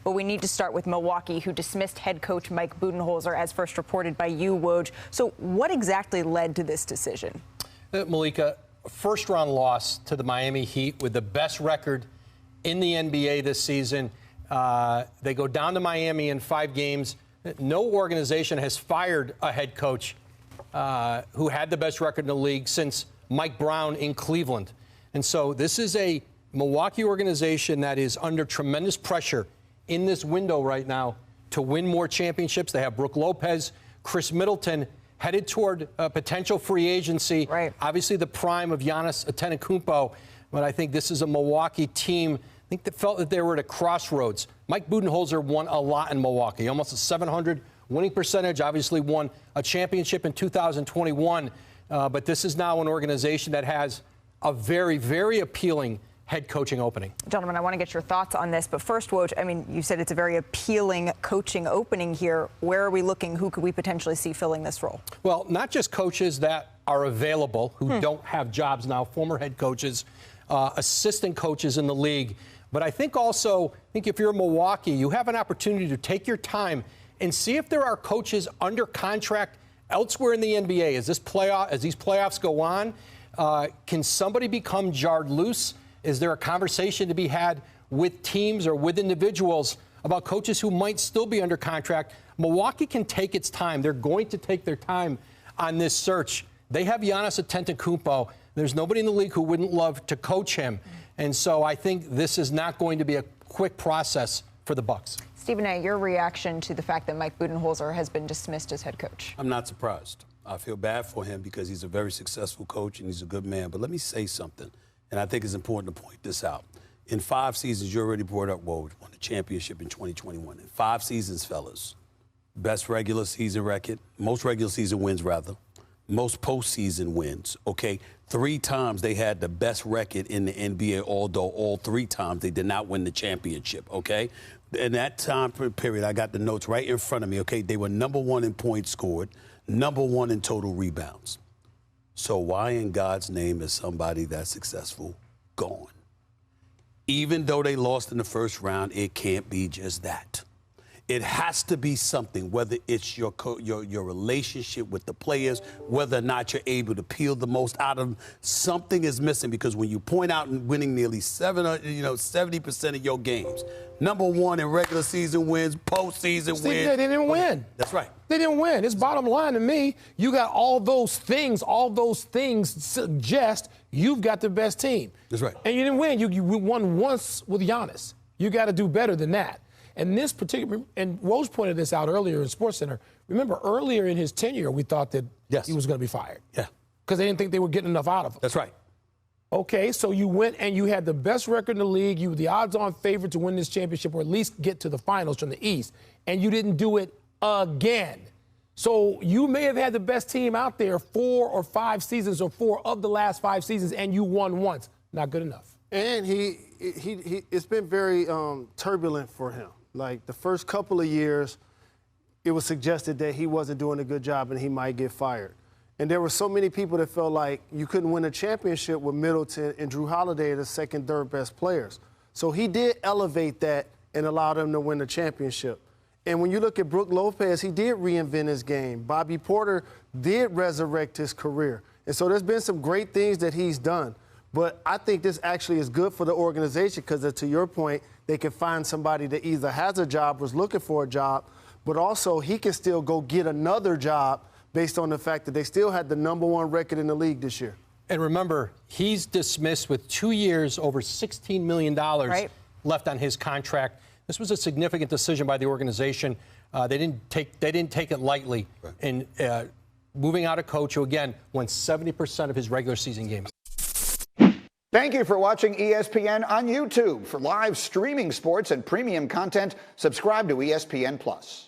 but we need to start with Milwaukee, who dismissed head coach Mike Budenholzer, as first reported by you, Woj. So what exactly led to this decision? Malika, first-round loss to the Miami Heat with the best record in the NBA this season. They go down to Miami in 5 games. No organization has fired a head coach who had the best record in the league since Mike Brown in Cleveland. And so this is a Milwaukee organization that is under tremendous pressure in this window right now to win more championships. They have Brook Lopez, Chris Middleton headed toward potential free agency. Right. Obviously the prime of Giannis Antetokounmpo, but I think this is a Milwaukee team, I think, that felt that they were at a crossroads. Mike Budenholzer won a lot in Milwaukee, almost a 700 winning percentage, obviously won a championship in 2021. But this is now an organization that has a very, very appealing head coaching opening. Gentlemen, I want to get your thoughts on this. But first, Woj, I mean, you said it's a very appealing coaching opening here. Where are we looking? Who could we potentially see filling this role? Well, not just coaches that are available who don't have jobs now, former head coaches, assistant coaches in the league. But I think also, if you're Milwaukee, you have an opportunity to take your time and see if there are coaches under contract elsewhere in the NBA. As these playoffs go on, can somebody become jarred loose? Is there a conversation to be had with teams or with individuals about coaches who might still be under contract? Milwaukee can take its time. They're going to take their time on this search. They have Giannis Antetokounmpo. There's nobody in the league who wouldn't love to coach him. And so I think this is not going to be a quick process for the Bucks. Stephen A., your reaction to the fact that Mike Budenholzer has been dismissed as head coach? I'm not surprised. I feel bad for him because he's a very successful coach and he's a good man. But let me say something, and I think it's important to point this out. In 5 seasons, you already brought up Woj, won the championship in 2021. In 5 seasons, fellas, best regular season record, most regular season wins, rather, most postseason wins, okay? 3 times they had the best record in the NBA, although all 3 times they did not win the championship, okay? In that time period, I got the notes right in front of me, okay? They were number 1 in points scored, number 1 in total rebounds. So why in God's name is somebody that successful gone? Even though they lost in the first round, it can't be just that. It has to be something, whether it's your relationship with the players, whether or not you're able to peel the most out of them. Something is missing, because when you point out and winning nearly 70% of your games, number 1 in regular season wins, postseason wins. They didn't win. That's right. They didn't win. It's bottom line to me. You got all those things suggest you've got the best team. That's right. And you didn't win. You won once with Giannis. You got to do better than that. And this particular, and Woj pointed this out earlier in SportsCenter. Remember, earlier in his tenure, we thought that he was going to be fired. Yeah. Because they didn't think they were getting enough out of him. That's right. Okay, so you went and you had the best record in the league. You were the odds-on favorite to win this championship, or at least get to the finals from the East, and you didn't do it again. So you may have had the best team out there 4 or 5 seasons, or 4 of the last 5 seasons, and you won once. Not good enough. And it's been very turbulent for him. Like, the first couple of years, it was suggested that he wasn't doing a good job and he might get fired. And there were so many people that felt like you couldn't win a championship with Middleton and Drew Holiday the second, third best players. So he did elevate that and allow them to win the championship. And when you look at Brook Lopez, he did reinvent his game. Bobby Porter did resurrect his career. And so there's been some great things that he's done. But I think this actually is good for the organization, because, to your point, they can find somebody that either has a job or is looking for a job, but also he can still go get another job based on the fact that they still had the number 1 record in the league this year. And remember, he's dismissed with 2 years, over $16 million left on his contract. This was a significant decision by the organization. They didn't take it lightly in moving out a coach who, again, won 70% of his regular season games. Thank you for watching ESPN on YouTube. For live streaming sports and premium content, subscribe to ESPN+.